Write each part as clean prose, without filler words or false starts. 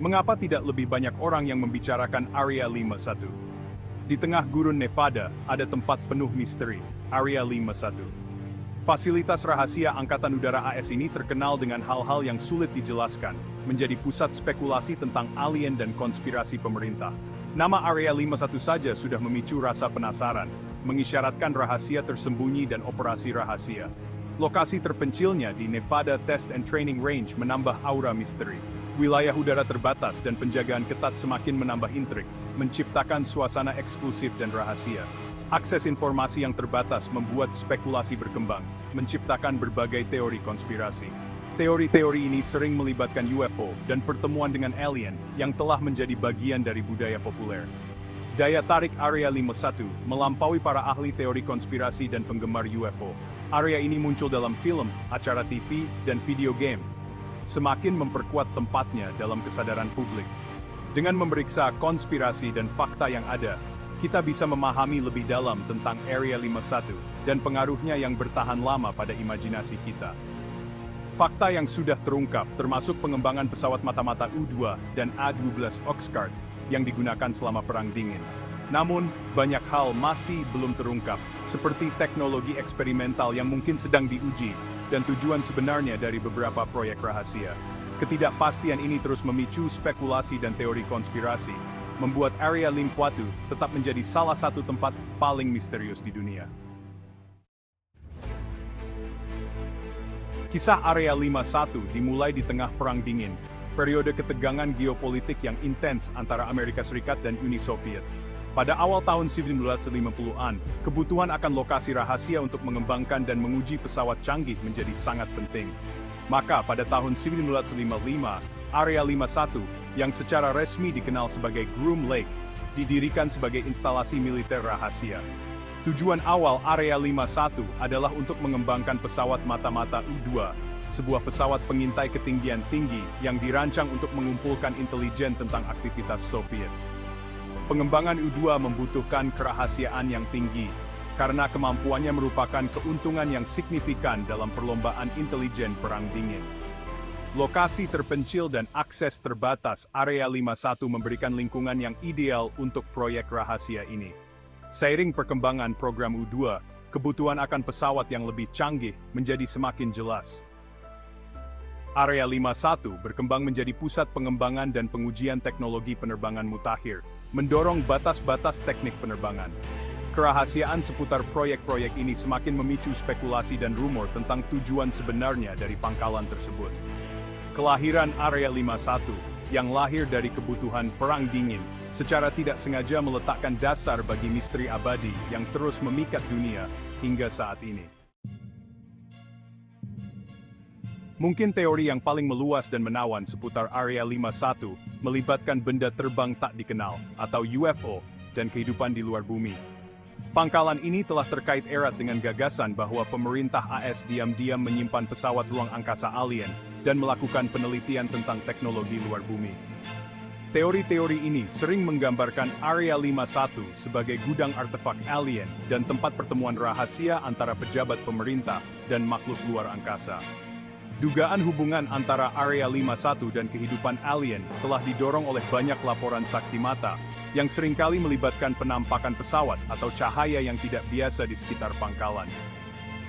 Mengapa tidak lebih banyak orang yang membicarakan Area 51? Di tengah gurun Nevada, ada tempat penuh misteri, Area 51. Fasilitas rahasia Angkatan Udara AS ini terkenal dengan hal-hal yang sulit dijelaskan, menjadi pusat spekulasi tentang alien dan konspirasi pemerintah. Nama Area 51 saja sudah memicu rasa penasaran, mengisyaratkan rahasia tersembunyi dan operasi rahasia. Lokasi terpencilnya di Nevada Test and Training Range menambah aura misteri. Wilayah udara terbatas dan penjagaan ketat semakin menambah intrik, menciptakan suasana eksklusif dan rahasia. Akses informasi yang terbatas membuat spekulasi berkembang, menciptakan berbagai teori konspirasi. Teori-teori ini sering melibatkan UFO dan pertemuan dengan alien yang telah menjadi bagian dari budaya populer. Daya tarik Area 51 melampaui para ahli teori konspirasi dan penggemar UFO. Area ini muncul dalam film, acara TV, dan video game, semakin memperkuat tempatnya dalam kesadaran publik. Dengan memeriksa konspirasi dan fakta yang ada, kita bisa memahami lebih dalam tentang Area 51 dan pengaruhnya yang bertahan lama pada imajinasi kita. Fakta yang sudah terungkap termasuk pengembangan pesawat mata-mata U-2 dan A-12 Oxcart yang digunakan selama Perang Dingin. Namun, banyak hal masih belum terungkap, seperti teknologi eksperimental yang mungkin sedang diuji, dan tujuan sebenarnya dari beberapa proyek rahasia. Ketidakpastian ini terus memicu spekulasi dan teori konspirasi, membuat Area 51 tetap menjadi salah satu tempat paling misterius di dunia. Kisah Area 51 dimulai di tengah Perang Dingin, periode ketegangan geopolitik yang intens antara Amerika Serikat dan Uni Soviet. Pada awal tahun 1950-an, kebutuhan akan lokasi rahasia untuk mengembangkan dan menguji pesawat canggih menjadi sangat penting. Maka pada tahun 1955, Area 51, yang secara resmi dikenal sebagai Groom Lake, didirikan sebagai instalasi militer rahasia. Tujuan awal Area 51 adalah untuk mengembangkan pesawat mata-mata U-2, sebuah pesawat pengintai ketinggian tinggi yang dirancang untuk mengumpulkan intelijen tentang aktivitas Soviet. Pengembangan U-2 membutuhkan kerahasiaan yang tinggi, karena kemampuannya merupakan keuntungan yang signifikan dalam perlombaan intelijen Perang Dingin. Lokasi terpencil dan akses terbatas, Area 51 memberikan lingkungan yang ideal untuk proyek rahasia ini. Seiring perkembangan program U-2, kebutuhan akan pesawat yang lebih canggih menjadi semakin jelas. Area 51 berkembang menjadi pusat pengembangan dan pengujian teknologi penerbangan mutakhir, mendorong batas-batas teknik penerbangan. Kerahasiaan seputar proyek-proyek ini semakin memicu spekulasi dan rumor tentang tujuan sebenarnya dari pangkalan tersebut. Kelahiran Area 51, yang lahir dari kebutuhan Perang Dingin, secara tidak sengaja meletakkan dasar bagi misteri abadi yang terus memikat dunia hingga saat ini. Mungkin teori yang paling meluas dan menawan seputar Area 51 melibatkan benda terbang tak dikenal, atau UFO, dan kehidupan di luar bumi. Pangkalan ini telah terkait erat dengan gagasan bahwa pemerintah AS diam-diam menyimpan pesawat ruang angkasa alien dan melakukan penelitian tentang teknologi luar bumi. Teori-teori ini sering menggambarkan Area 51 sebagai gudang artefak alien dan tempat pertemuan rahasia antara pejabat pemerintah dan makhluk luar angkasa. Dugaan hubungan antara Area 51 dan kehidupan alien telah didorong oleh banyak laporan saksi mata, yang seringkali melibatkan penampakan pesawat atau cahaya yang tidak biasa di sekitar pangkalan.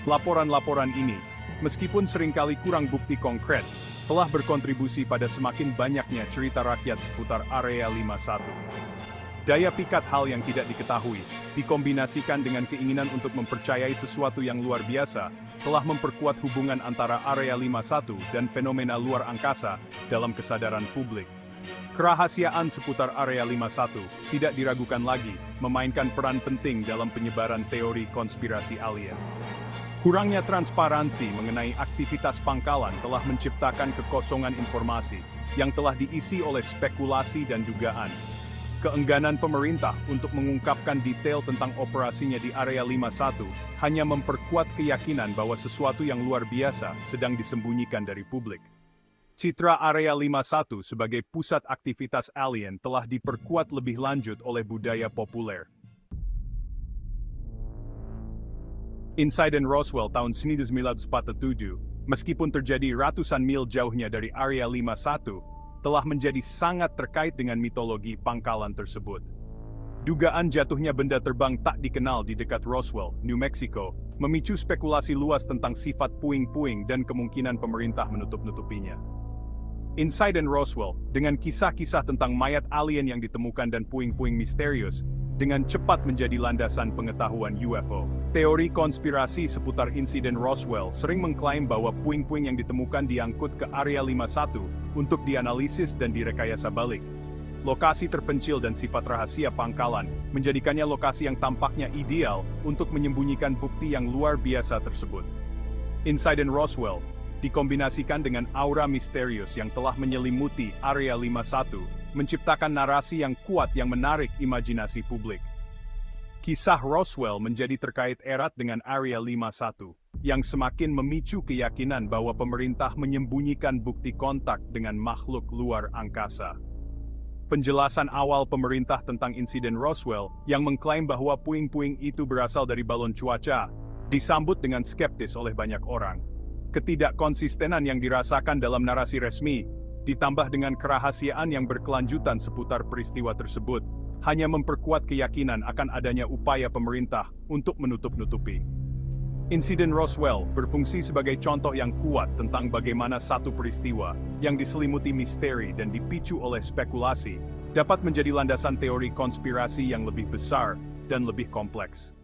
Laporan-laporan ini, meskipun seringkali kurang bukti konkret, telah berkontribusi pada semakin banyaknya cerita rakyat seputar Area 51. Daya pikat hal yang tidak diketahui, dikombinasikan dengan keinginan untuk mempercayai sesuatu yang luar biasa, telah memperkuat hubungan antara Area 51 dan fenomena luar angkasa dalam kesadaran publik. Kerahasiaan seputar Area 51 tidak diragukan lagi, memainkan peran penting dalam penyebaran teori konspirasi alien. Kurangnya transparansi mengenai aktivitas pangkalan telah menciptakan kekosongan informasi, yang telah diisi oleh spekulasi dan dugaan. Keengganan pemerintah untuk mengungkapkan detail tentang operasinya di Area 51 hanya memperkuat keyakinan bahwa sesuatu yang luar biasa sedang disembunyikan dari publik. Citra Area 51 sebagai pusat aktivitas alien telah diperkuat lebih lanjut oleh budaya populer. Insiden Roswell tahun 1947, meskipun terjadi ratusan mil jauhnya dari Area 51, telah menjadi sangat terkait dengan mitologi pangkalan tersebut. Dugaan jatuhnya benda terbang tak dikenal di dekat Roswell, New Mexico, memicu spekulasi luas tentang sifat puing-puing dan kemungkinan pemerintah menutup-nutupinya. Insiden Roswell, dengan kisah-kisah tentang mayat alien yang ditemukan dan puing-puing misterius, dengan cepat menjadi landasan pengetahuan UFO. Teori konspirasi seputar insiden Roswell sering mengklaim bahwa puing-puing yang ditemukan diangkut ke Area 51 untuk dianalisis dan direkayasa balik. Lokasi terpencil dan sifat rahasia pangkalan menjadikannya lokasi yang tampaknya ideal untuk menyembunyikan bukti yang luar biasa tersebut. Insiden Roswell dikombinasikan dengan aura misterius yang telah menyelimuti Area 51, menciptakan narasi yang kuat yang menarik imajinasi publik. Kisah Roswell menjadi terkait erat dengan Area 51, yang semakin memicu keyakinan bahwa pemerintah menyembunyikan bukti kontak dengan makhluk luar angkasa. Penjelasan awal pemerintah tentang insiden Roswell yang mengklaim bahwa puing-puing itu berasal dari balon cuaca, disambut dengan skeptis oleh banyak orang. Ketidakkonsistenan yang dirasakan dalam narasi resmi, ditambah dengan kerahasiaan yang berkelanjutan seputar peristiwa tersebut, hanya memperkuat keyakinan akan adanya upaya pemerintah untuk menutup-nutupi. Insiden Roswell berfungsi sebagai contoh yang kuat tentang bagaimana satu peristiwa yang diselimuti misteri dan dipicu oleh spekulasi dapat menjadi landasan teori konspirasi yang lebih besar dan lebih kompleks.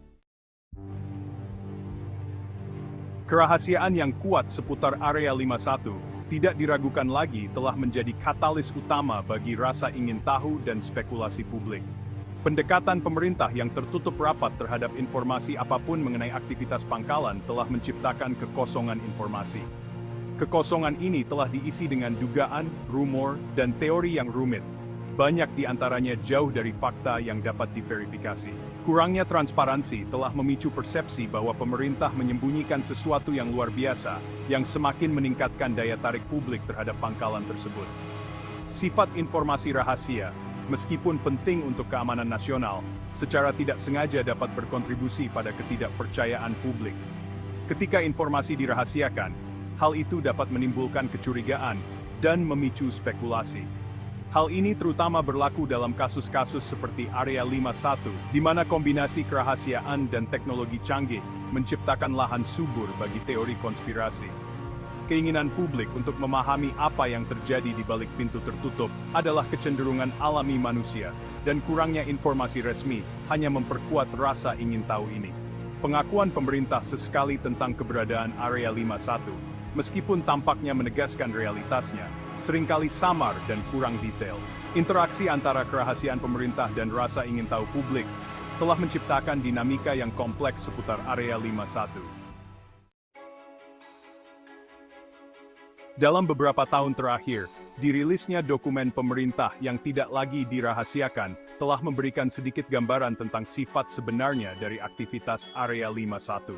Kerahasiaan yang kuat seputar Area 51 tidak diragukan lagi telah menjadi katalis utama bagi rasa ingin tahu dan spekulasi publik. Pendekatan pemerintah yang tertutup rapat terhadap informasi apapun mengenai aktivitas pangkalan telah menciptakan kekosongan informasi. Kekosongan ini telah diisi dengan dugaan, rumor, dan teori yang rumit. Banyak di antaranya jauh dari fakta yang dapat diverifikasi. Kurangnya transparansi telah memicu persepsi bahwa pemerintah menyembunyikan sesuatu yang luar biasa, yang semakin meningkatkan daya tarik publik terhadap pangkalan tersebut. Sifat informasi rahasia, meskipun penting untuk keamanan nasional, secara tidak sengaja dapat berkontribusi pada ketidakpercayaan publik. Ketika informasi dirahasiakan, hal itu dapat menimbulkan kecurigaan dan memicu spekulasi. Hal ini terutama berlaku dalam kasus-kasus seperti Area 51, di mana kombinasi kerahasiaan dan teknologi canggih menciptakan lahan subur bagi teori konspirasi. Keinginan publik untuk memahami apa yang terjadi di balik pintu tertutup adalah kecenderungan alami manusia, dan kurangnya informasi resmi hanya memperkuat rasa ingin tahu ini. Pengakuan pemerintah sesekali tentang keberadaan Area 51, meskipun tampaknya menegaskan realitasnya, seringkali samar dan kurang detail. Interaksi antara kerahasiaan pemerintah dan rasa ingin tahu publik telah menciptakan dinamika yang kompleks seputar Area 51. Dalam beberapa tahun terakhir, dirilisnya dokumen pemerintah yang tidak lagi dirahasiakan telah memberikan sedikit gambaran tentang sifat sebenarnya dari aktivitas Area 51.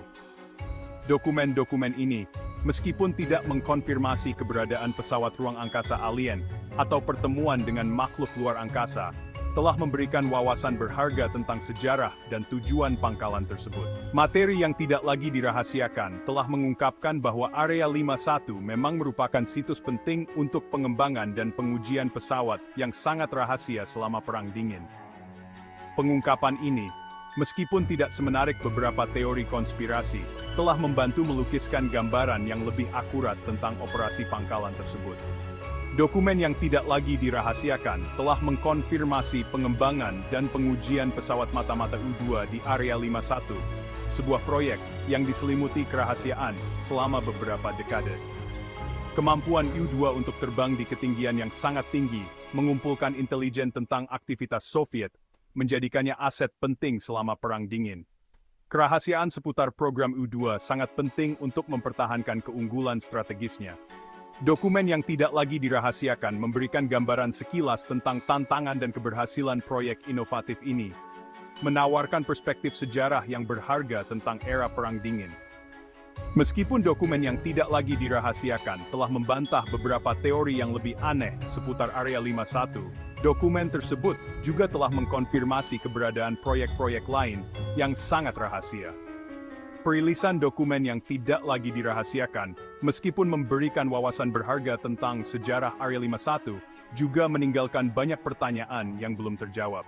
Dokumen-dokumen ini, meskipun tidak mengkonfirmasi keberadaan pesawat ruang angkasa alien atau pertemuan dengan makhluk luar angkasa, telah memberikan wawasan berharga tentang sejarah dan tujuan pangkalan tersebut. Materi yang tidak lagi dirahasiakan telah mengungkapkan bahwa Area 51 memang merupakan situs penting untuk pengembangan dan pengujian pesawat yang sangat rahasia selama Perang Dingin. Pengungkapan ini, meskipun tidak semenarik beberapa teori konspirasi, telah membantu melukiskan gambaran yang lebih akurat tentang operasi pangkalan tersebut. Dokumen yang tidak lagi dirahasiakan telah mengkonfirmasi pengembangan dan pengujian pesawat mata-mata U-2 di Area 51, sebuah proyek yang diselimuti kerahasiaan selama beberapa dekade. Kemampuan U-2 untuk terbang di ketinggian yang sangat tinggi, mengumpulkan intelijen tentang aktivitas Soviet, menjadikannya aset penting selama Perang Dingin. Kerahasiaan seputar program U-2 sangat penting untuk mempertahankan keunggulan strategisnya. Dokumen yang tidak lagi dirahasiakan memberikan gambaran sekilas tentang tantangan dan keberhasilan proyek inovatif ini, menawarkan perspektif sejarah yang berharga tentang era Perang Dingin. Meskipun dokumen yang tidak lagi dirahasiakan telah membantah beberapa teori yang lebih aneh seputar Area 51, dokumen tersebut juga telah mengkonfirmasi keberadaan proyek-proyek lain yang sangat rahasia. Perilisan dokumen yang tidak lagi dirahasiakan, meskipun memberikan wawasan berharga tentang sejarah Area 51, juga meninggalkan banyak pertanyaan yang belum terjawab.